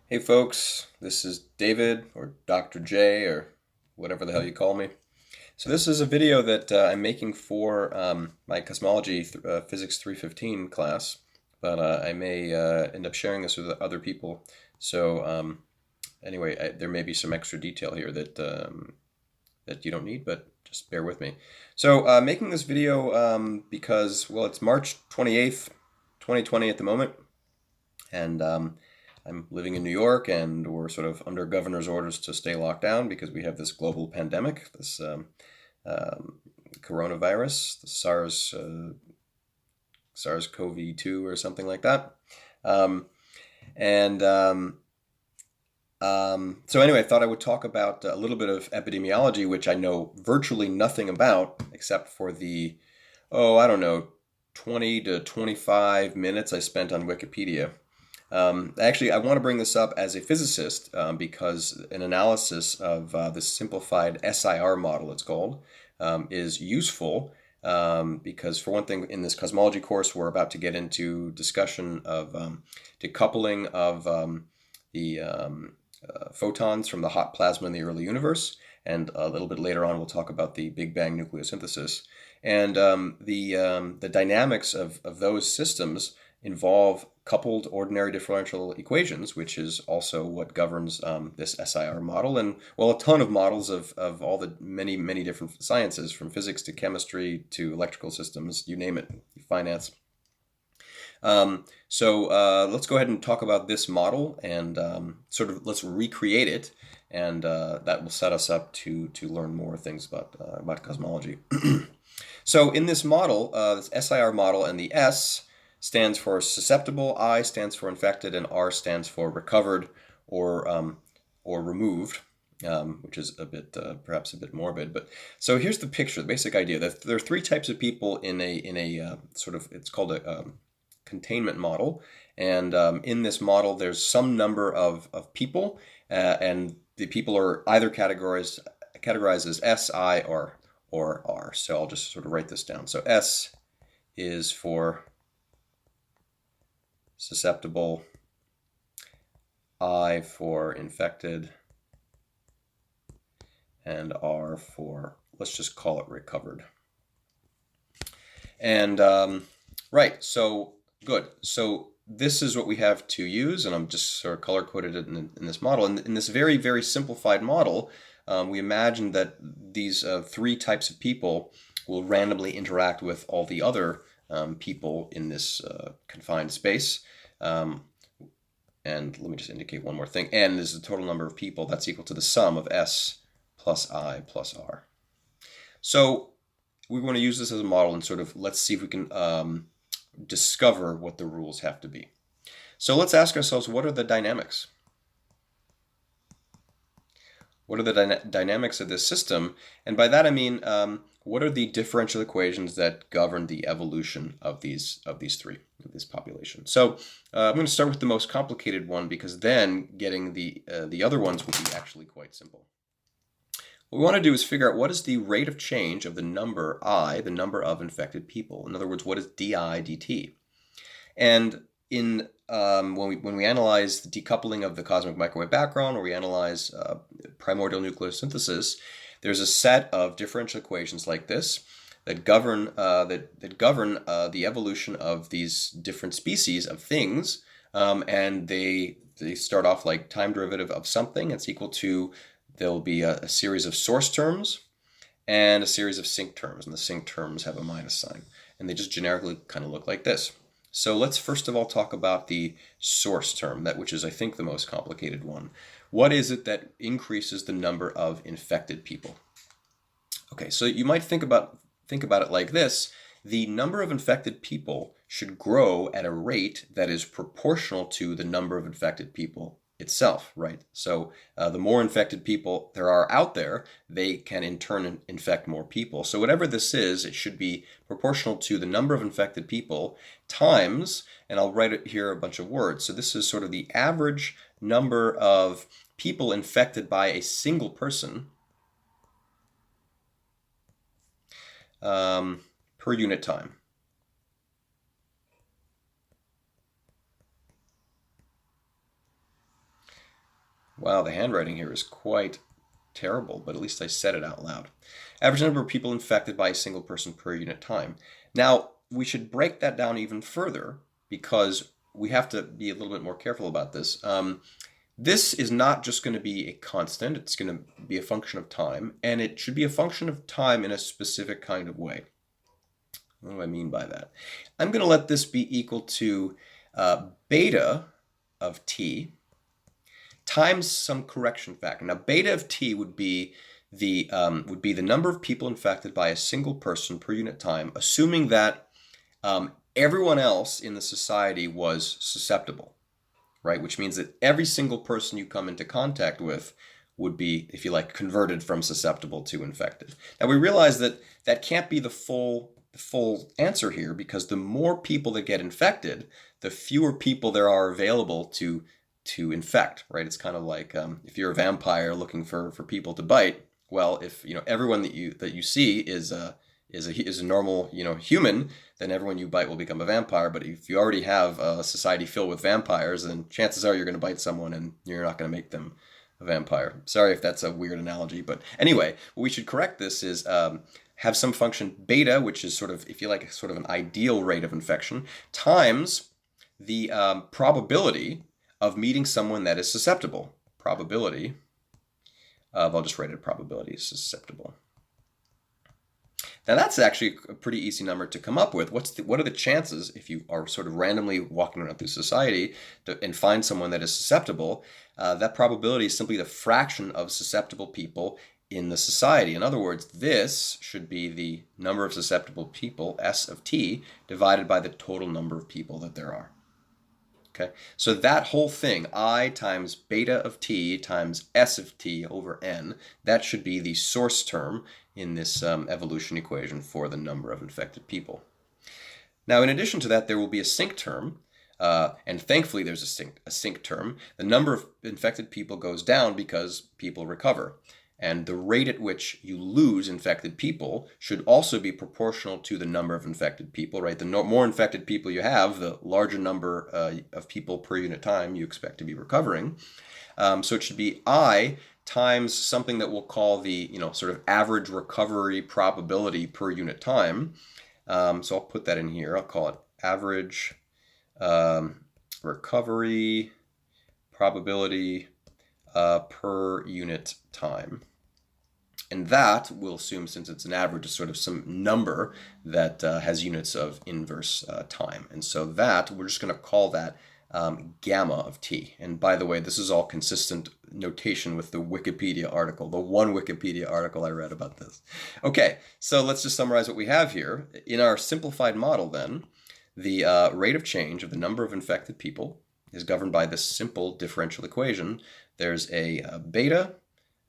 Hey folks, this is David or Dr. J or whatever the hell you call me. So this is a video that I'm making for my cosmology physics 315 class, but I may end up sharing this with other people. So anyway, there may be some extra detail here that you don't need, but just bear with me. So making this video because, well, it's March 28th, 2020 at the moment, and I'm living in New York, and we're sort of under governor's orders to stay locked down because we have this global pandemic, this um, coronavirus, the SARS-CoV-2 or something like that. Um, and so anyway, I thought I would talk about a little bit of epidemiology, which I know virtually nothing about except for the, oh, I don't know, 20 to 25 minutes I spent on Wikipedia. Actually, I want to bring this up as a physicist because an analysis of this simplified SIR model, it's called, is useful because, for one thing, in this cosmology course, we're about to get into discussion of decoupling of the photons from the hot plasma in the early universe. And a little bit later on, we'll talk about the Big Bang nucleosynthesis. And the dynamics of those systems involve coupled ordinary differential equations, which is also what governs this SIR model, and well, a ton of models of all the many different sciences, from physics to chemistry to electrical systems, you name it, finance. So let's go ahead and talk about this model and sort of let's recreate it, and that will set us up to learn more things about cosmology. So in this model, this SIR model, and the S stands for susceptible, I stands for infected, and R stands for recovered or removed, which is a bit perhaps a bit morbid. But so here's the picture, the basic idea that there are three types of people in a sort of, it's called a containment model, and in this model there's some number of people, and the people are either categorized as S, I, or R. So I'll just sort of write this down. So S is for susceptible, I for infected, and R for, let's just call it recovered. And right, so good. So this is what we have to use, and I'm just sort of color coded it in this model. And in this very simplified model, we imagine that these three types of people will randomly interact with all the other people in this confined space. And let me just indicate one more thing. N is the total number of people. That's equal to the sum of S plus I plus R. So we want to use this as a model and sort of let's see if we can discover what the rules have to be. So let's ask ourselves, what are the dynamics? What are the dynamics of this system? And by that I mean, what are the differential equations that govern the evolution of these three, of this population? So I'm going to start with the most complicated one, because then getting the other ones will be actually quite simple. What we want to do is figure out what is the rate of change of the number I, the number of infected people. In other words, what is di dt? And in when we analyze the decoupling of the cosmic microwave background, or we analyze primordial nucleosynthesis, there's a set of differential equations like this that govern the evolution of these different species of things, and they start off like time derivative of something. It's equal to, there'll be a series of source terms and a series of sink terms, and the sink terms have a minus sign, and they just generically kind of look like this. So let's first of all talk about the source term, that which is, I think, the most complicated one. What is it that increases the number of infected people? Okay, so you might think about it like this. The number of infected people should grow at a rate that is proportional to the number of infected people itself, right? So the more infected people there are out there, they can in turn infect more people. So whatever this is, it should be proportional to the number of infected people times, and I'll write it here a bunch of words. So this is sort of the average number of people infected by a single person per unit time. Wow, the handwriting here is quite terrible, but at least I said it out loud. Average number of people infected by a single person per unit time. Now, we should break that down even further because we have to be a little bit more careful about this. This is not just going to be a constant, it's going to be a function of time, and it should be a function of time in a specific kind of way. What do I mean by that? I'm going to let this be equal to beta of t times some correction factor. Now, beta of t would be the number of people infected by a single person per unit time, assuming that everyone else in the society was susceptible, right? Which means that every single person you come into contact with would be, if you like, converted from susceptible to infected. Now, we realize that that can't be the full answer here, because the more people that get infected, the fewer people there are available to infect, right? It's kind of like if you're a vampire looking for people to bite. Well, if everyone that you see is a normal human, then everyone you bite will become a vampire. But if you already have a society filled with vampires, then chances are you're going to bite someone and you're not going to make them a vampire. Sorry if that's a weird analogy, but anyway, what we should correct this is have some function beta, which is sort of, if you like, sort of an ideal rate of infection, times the probability of meeting someone that is susceptible. Probability of, I'll just write it, probability susceptible. Now that's actually a pretty easy number to come up with. What are the chances, if you are sort of randomly walking around through society and find someone that is susceptible, that probability is simply the fraction of susceptible people in the society. In other words, this should be the number of susceptible people, S of t, divided by the total number of people that there are. Okay, so that whole thing, I times beta of t times S of t over n, that should be the source term in this evolution equation for the number of infected people. Now, in addition to that, there will be a sink term, and thankfully there's a sink term. The number of infected people goes down because people recover. And the rate at which you lose infected people should also be proportional to the number of infected people, right? The more infected people you have, the larger number of people per unit time you expect to be recovering. So it should be I times something that we'll call the, sort of average recovery probability per unit time. So I'll put that in here. I'll call it average recovery probability per unit time. And that we'll assume, since it's an average, is sort of some number that has units of inverse time. And so that, we're just going to call that gamma of t. And by the way, this is all consistent notation with the Wikipedia article, the one Wikipedia article I read about this. Okay, so let's just summarize what we have here. In our simplified model then, the rate of change of the number of infected people is governed by this simple differential equation. There's a beta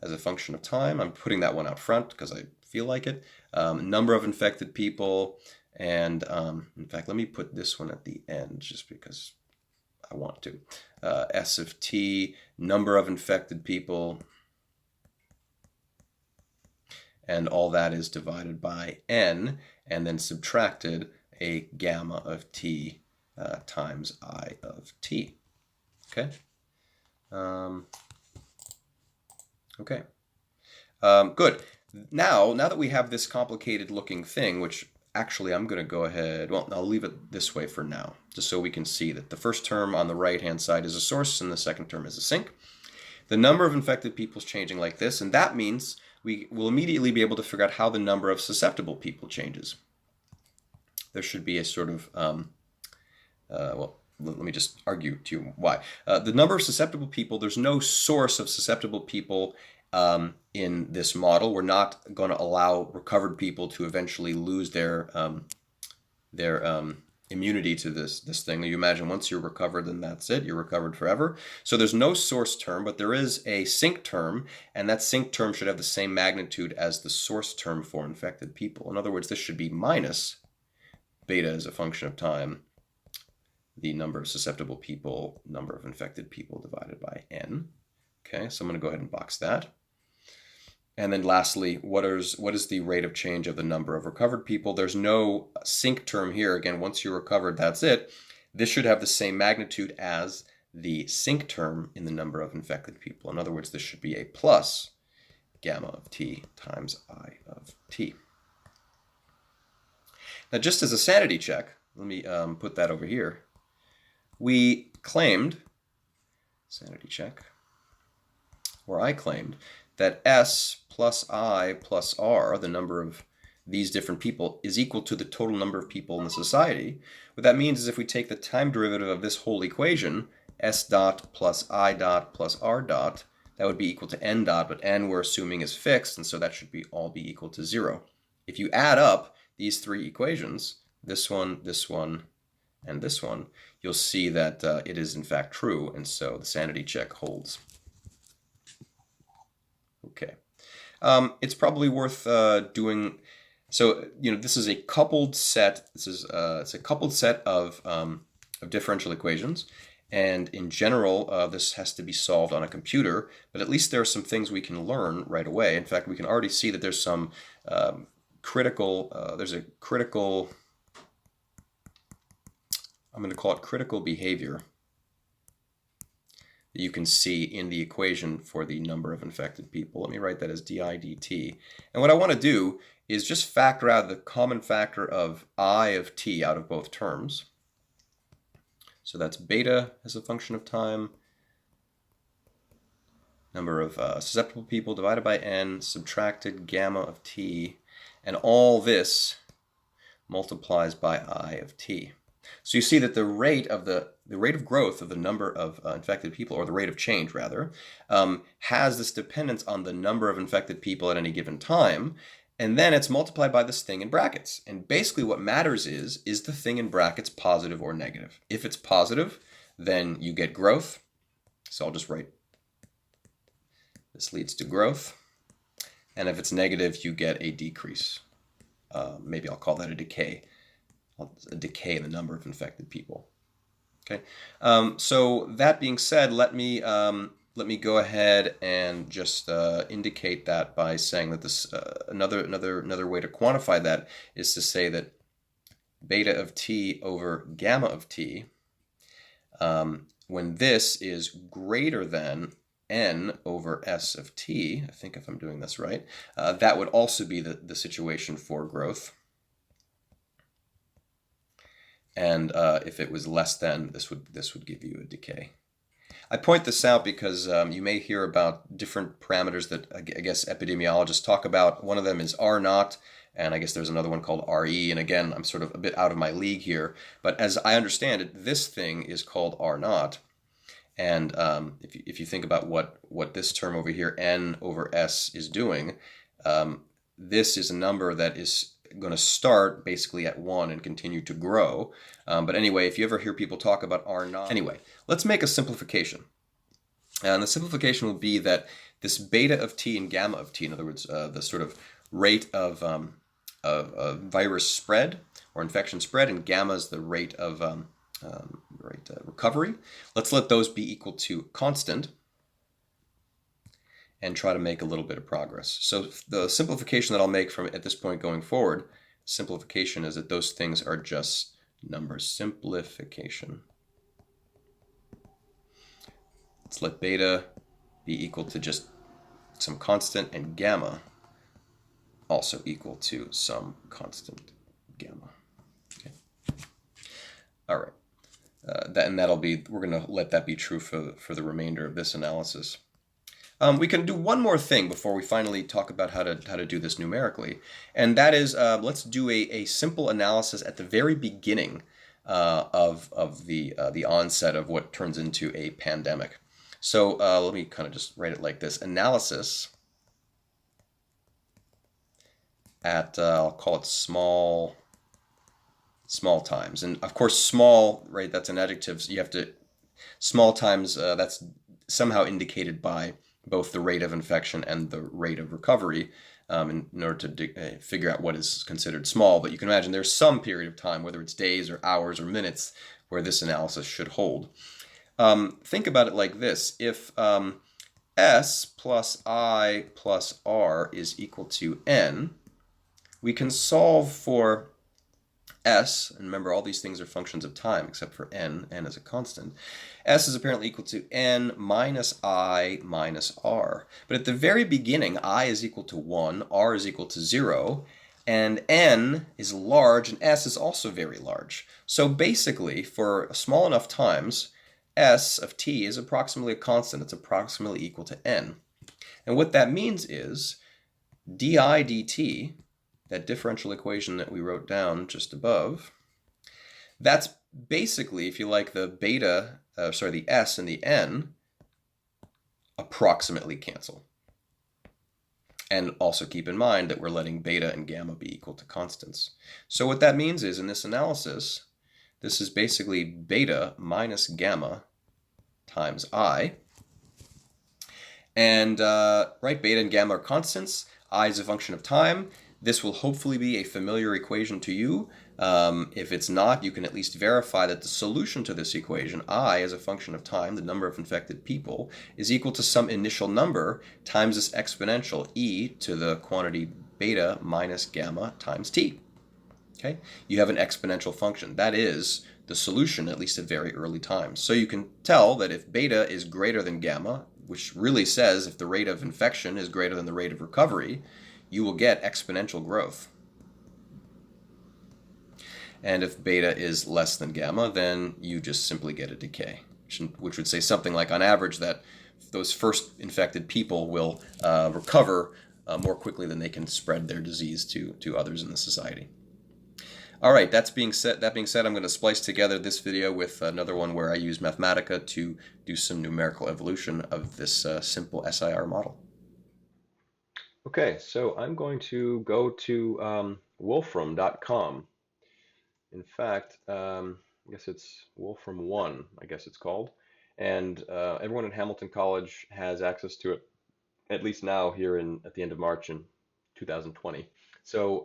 as a function of time. I'm putting that one out front because I feel like it. Number of infected people, and in fact, let me put this one at the end just because I want to. S of t, number of infected people, and all that is divided by n, and then subtracted a gamma of t times I of t. Okay? Okay. Good. Now that we have this complicated looking thing, which actually I'm going to go ahead, well, I'll leave it this way for now, just so we can see that the first term on the right-hand side is a source and the second term is a sink. The number of infected people is changing like this, and that means we will immediately be able to figure out how the number of susceptible people changes. There should be a sort of, well, let me just argue to you why. The number of susceptible people, there's no source of susceptible people in this model. We're not going to allow recovered people to eventually lose their immunity to this thing. You imagine once you're recovered, then that's it. You're recovered forever. So there's no source term, but there is a sink term, and that sink term should have the same magnitude as the source term for infected people. In other words, this should be minus beta as a function of time, the number of susceptible people, number of infected people divided by n. Okay, so I'm going to go ahead and box that. And then lastly, what is the rate of change of the number of recovered people? There's no sink term here. Again, once you're recovered, that's it. This should have the same magnitude as the sinc term in the number of infected people. In other words, this should be a plus gamma of t times I of t. Now, just as a sanity check, let me put that over here. We claimed, sanity check, where I claimed that S plus I plus R, the number of these different people, is equal to the total number of people in the society. What that means is if we take the time derivative of this whole equation, S dot plus I dot plus R dot, that would be equal to N dot, but N we're assuming is fixed, and so that should all be equal to 0. If you add up these three equations, this one, and this one, you'll see that it is in fact true, and so the sanity check holds. Okay. It's probably worth doing. So this is a coupled set. It's a coupled set of differential equations, and in general, this has to be solved on a computer. But at least there are some things we can learn right away. In fact, we can already see that there's some critical. There's a critical. I'm going to call it critical behavior that you can see in the equation for the number of infected people. Let me write that as di dt. And what I want to do is just factor out the common factor of I of t out of both terms. So that's beta as a function of time, number of susceptible people divided by n, subtracted gamma of t, and all this multiplies by I of t. So you see that the rate of growth of the number of infected people, or the rate of change rather, has this dependence on the number of infected people at any given time, and then it's multiplied by this thing in brackets. And basically what matters is the thing in brackets positive or negative? If it's positive, then you get growth. So I'll just write this leads to growth. And if it's negative, you get a decrease. Maybe I'll call that a decay. A decay in the number of infected people. Okay. So that being said, let me go ahead and just indicate that by saying that this another way to quantify that is to say that beta of t over gamma of t, when this is greater than n over s of t, I think if I'm doing this right, that would also be the situation for growth. And if it was less than, this would give you a decay. I point this out because you may hear about different parameters that I guess epidemiologists talk about. One of them is R naught, and I guess there's another one called RE. And again, I'm sort of a bit out of my league here. But as I understand it, this thing is called R naught. And if you think about what this term over here, N over S, is doing, this is a number that is going to start basically at 1 and continue to grow. But anyway, if you ever hear people talk about R naught, anyway, let's make a simplification. And the simplification will be that this beta of t and gamma of t, in other words, the sort of rate of virus spread or infection spread, and gamma is the rate of recovery. Let's let those be equal to constant and try to make a little bit of progress. So the simplification that I'll make from at this point going forward, simplification is that those things are just numbers. Simplification. Let's let beta be equal to just some constant and gamma also equal to some constant gamma. Okay. All right. We're going to let that be true for the remainder of this analysis. We can do one more thing before we finally talk about how to do this numerically, and that is let's do a simple analysis at the very beginning of the onset of what turns into a pandemic. So let me kind of just write it like this: analysis at I'll call it small times, and of course small, right? That's an adjective. So you have to small times. That's somehow indicated by both the rate of infection and the rate of recovery in order to figure out what is considered small. But you can imagine there's some period of time, whether it's days or hours or minutes, where this analysis should hold. Think about it like this. If S plus I plus R is equal to N, we can solve for S, and remember all these things are functions of time except for n is a constant, S is apparently equal to n minus I minus R. But at the very beginning, I is equal to 1, R is equal to 0, and n is large and S is also very large. So basically, for small enough times, S of t is approximately a constant. It's approximately equal to n. And what that means is di dt, that differential equation that we wrote down just above, that's basically, if you like, the S and the n approximately cancel. And also keep in mind that we're letting beta and gamma be equal to constants. So what that means is, in this analysis, this is basically beta minus gamma times I. And beta and gamma are constants. I is a function of time. This will hopefully be a familiar equation to you. If it's not, you can at least verify that the solution to this equation, I as a function of time, the number of infected people, is equal to some initial number times this exponential, e to the quantity beta minus gamma times t. Okay? You have an exponential function. That is the solution, at least at very early times. So you can tell that if beta is greater than gamma, which really says if the rate of infection is greater than the rate of recovery, you will get exponential growth. And if beta is less than gamma, then you just simply get a decay, which would say something like, on average, that those first infected people will recover more quickly than they can spread their disease to others in the society. All right, that being said, I'm going to splice together this video with another one where I use Mathematica to do some numerical evolution of this simple SIR model. Okay, so I'm going to go to wolfram.com. In fact, I guess it's Wolfram 1, I guess it's called. And everyone in Hamilton College has access to it, at least now here at the end of March in 2020. So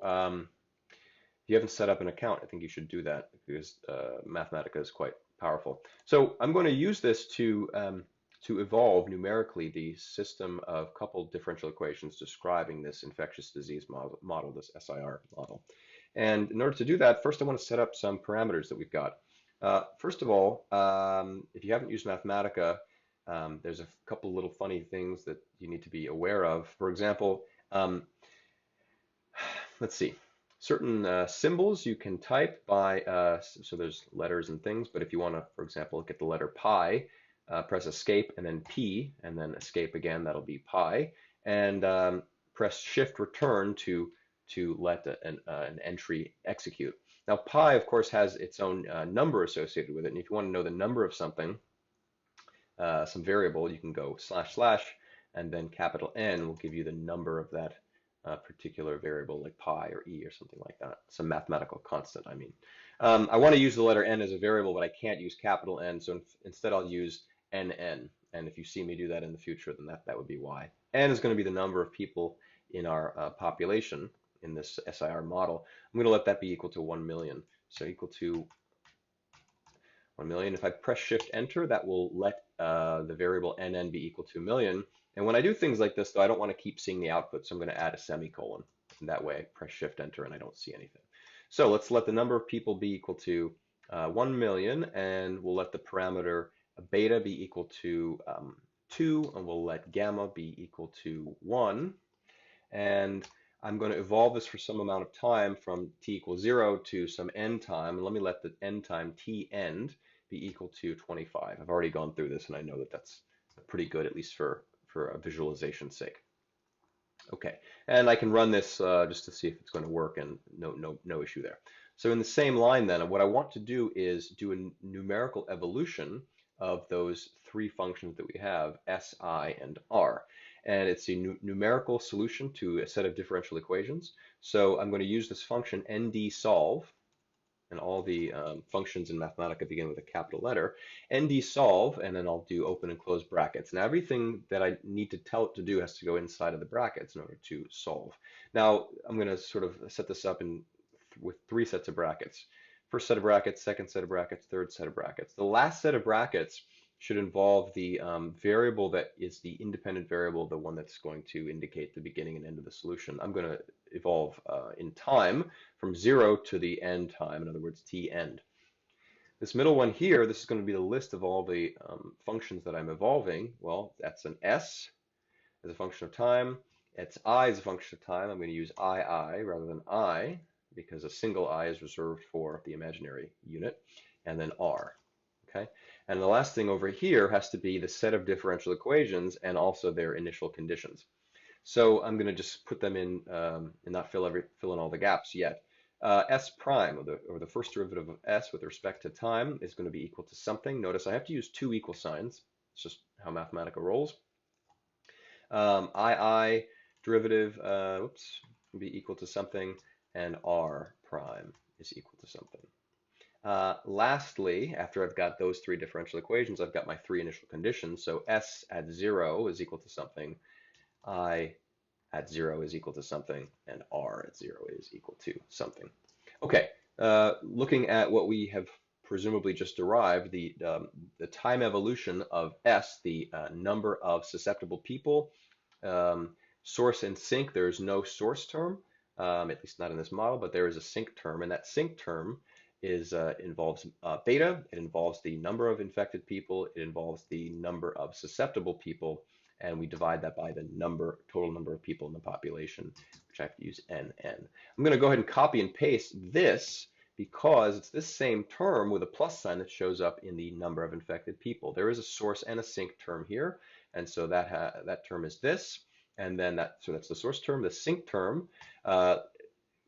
if you haven't set up an account, I think you should do that because Mathematica is quite powerful. So I'm going to use this to evolve numerically the system of coupled differential equations describing this infectious disease model, this SIR model. And in order to do that, first I want to set up some parameters that we've got. First of all, if you haven't used Mathematica, there's a couple little funny things that you need to be aware of. For example, let's see. Certain symbols you can type by, so there's letters and things, but if you want to, for example, get the letter pi, press escape and then P, and then escape again, that'll be pi, and press shift return to let an entry execute. Now pi, of course, has its own number associated with it, and if you want to know the number of something, some variable, you can go // and then capital N will give you the number of that particular variable, like pi or e or something like that, some mathematical constant, I mean. I want to use the letter n as a variable, but I can't use capital N, so instead I'll use nn, and if you see me do that in the future, then that would be why. N is going to be the number of people in our population in this SIR model. I'm going to let that be equal to 1 million, so equal to 1 million. If I press shift enter, that will let the variable nn be equal to a million. And when I do things like this, though, I don't want to keep seeing the output, so I'm going to add a semicolon. And that way I press shift enter and I don't see anything. So let's let the number of people be equal to 1 million, and we'll let the parameter beta be equal to 2, and we'll let gamma be equal to 1. And I'm going to evolve this for some amount of time from t equals 0 to some n time. And let me let the n time t end be equal to 25. I've already gone through this, and I know that that's pretty good, at least for a visualization's sake. Okay, and I can run this just to see if it's going to work, and no issue there. So in the same line then, what I want to do is do a numerical evolution of those three functions that we have, s, I, and r. And it's a numerical solution to a set of differential equations. So I'm going to use this function ndsolve, and all the functions in Mathematica begin with a capital letter, ndsolve, and then I'll do open and close brackets. Now everything that I need to tell it to do has to go inside of the brackets in order to solve. Now I'm going to sort of set this up with 3 sets of brackets. First set of brackets, second set of brackets, third set of brackets. The last set of brackets should involve the variable that is the independent variable, the one that's going to indicate the beginning and end of the solution. I'm going to evolve in time from 0 to the end time, in other words, t end. This middle one here, this is going to be the list of all the functions that I'm evolving. Well, that's an s as a function of time. It's I as a function of time. I'm going to use I rather than I, because a single I is reserved for the imaginary unit, and then R. Okay, and the last thing over here has to be the set of differential equations and also their initial conditions. So I'm going to just put them in and not fill in all the gaps yet. S prime, or the first derivative of S with respect to time, is going to be equal to something. Notice I have to use two equal signs. It's just how Mathematica rolls. II derivative, will be equal to something, and R prime is equal to something. Lastly, after I've got those three differential equations, I've got my three initial conditions. So S at 0 is equal to something, I at 0 is equal to something, and R at 0 is equal to something. Okay, looking at what we have presumably just derived, the time evolution of S, the number of susceptible people, source and sink, there's no source term, at least not in this model, but there is a sink term, and that sink term involves beta, it involves the number of infected people, it involves the number of susceptible people, and we divide that by the total number of people in the population, which I have to use n. I'm going to go ahead and copy and paste this because it's this same term with a plus sign that shows up in the number of infected people. There is a source and a sink term here, and so that term is this, and then so that's the source term. The sink term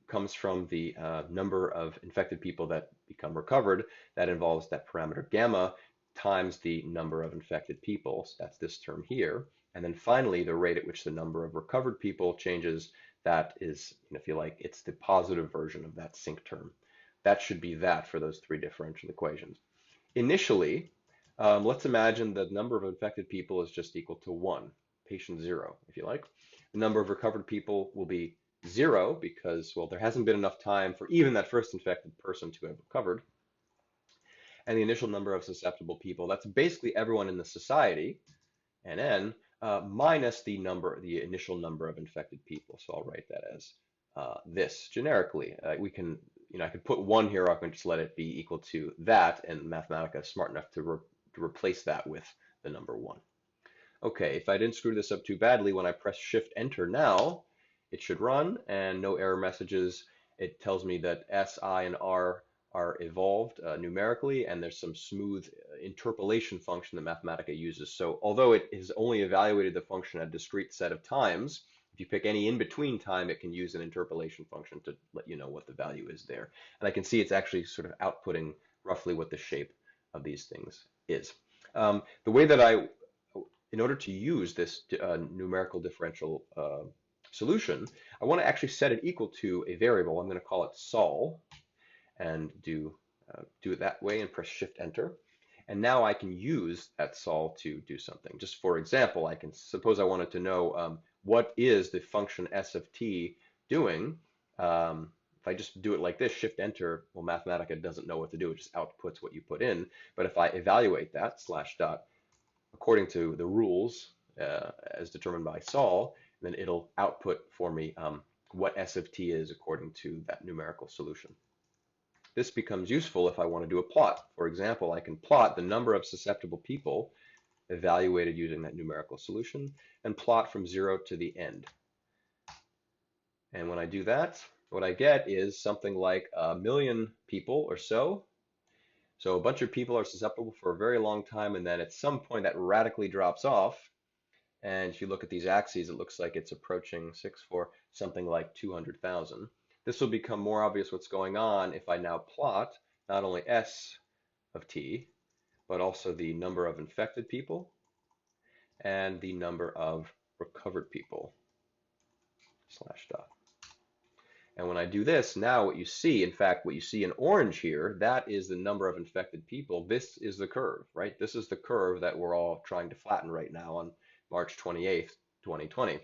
comes from the number of infected people that become recovered. That involves that parameter gamma times the number of infected people. So that's this term here. And then finally, the rate at which the number of recovered people changes, that is, if you like, it's the positive version of that sink term. That should be that for those three differential equations. Initially, let's imagine the number of infected people is just equal to 1, patient 0, if you like. The number of recovered people will be 0 because, well, there hasn't been enough time for even that first infected person to have recovered. And the initial number of susceptible people, that's basically everyone in the society, and n, minus the initial number of infected people. So I'll write that as this generically. We can, I could put 1 here, or I can just let it be equal to that, and Mathematica is smart enough to replace that with the number 1. Okay, if I didn't screw this up too badly, when I press Shift Enter now, it should run, and no error messages. It tells me that S, I, and R are evolved numerically, and there's some smooth interpolation function that Mathematica uses. So although it has only evaluated the function a discrete set of times, if you pick any in-between time, it can use an interpolation function to let you know what the value is there. And I can see it's actually sort of outputting roughly what the shape of these things is. The way that in order to use this numerical differential solution, I want to actually set it equal to a variable. I'm going to call it sol, and do it that way and press Shift Enter. And now I can use that sol to do something. Just for example, I can suppose I wanted to know what is the function s of t doing. If I just do it like this, Shift Enter, well, Mathematica doesn't know what to do. It just outputs what you put in. But if I evaluate that /dot according to the rules as determined by sol, then it'll output for me what s of t is according to that numerical solution. This becomes useful if I want to do a plot. For example, I can plot the number of susceptible people evaluated using that numerical solution and plot from 0 to the end. And when I do that, what I get is something like 1 million people or so. So a bunch of people are susceptible for a very long time, and then at some point that radically drops off. And if you look at these axes, it looks like it's approaching 6 for something like 200,000. This will become more obvious what's going on if I now plot not only s of t, but also the number of infected people and the number of recovered people /dot. And when I do this, now what you see, in fact, what you see in orange here, that is the number of infected people. This is the curve, right? This is the curve that we're all trying to flatten right now on March 28th, 2020.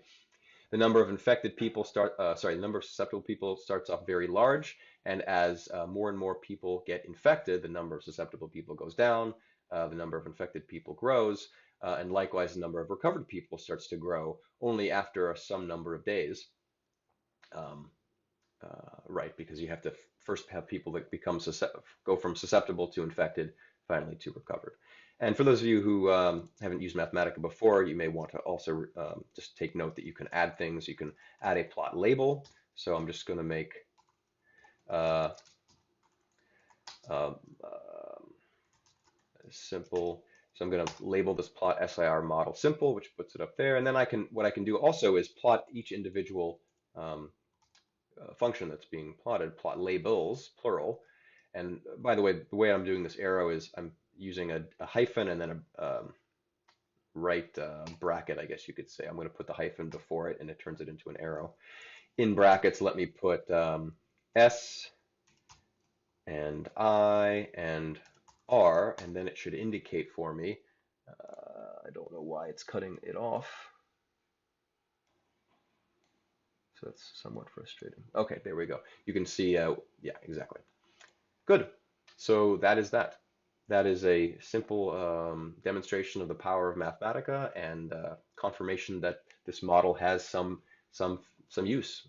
The number of infected people the number of susceptible people starts off very large, and as more and more people get infected, the number of susceptible people goes down. the number of infected people grows, and likewise the number of recovered people starts to grow only after some number of days. Um, right, because you have to first have people that go from susceptible to infected, finally to recovered. And for those of you who haven't used Mathematica before, you may want to also just take note that you can add things. You can add a plot label. So I'm just going to make uh, simple. So I'm going to label this plot SIR model simple, which puts it up there. And then what I can do also is plot each individual um, function that's being plotted, plot labels, plural. And by the way I'm doing this arrow is I'm using a hyphen and then a right bracket, I guess you could say. I'm going to put the hyphen before it and it turns it into an arrow. In brackets, let me put S and I and R, and then it should indicate for me. I don't know why it's cutting it off. So that's somewhat frustrating. Okay, there we go. You can see, yeah, exactly. Good. So that is that. That is a simple demonstration of the power of Mathematica and confirmation that this model has some use.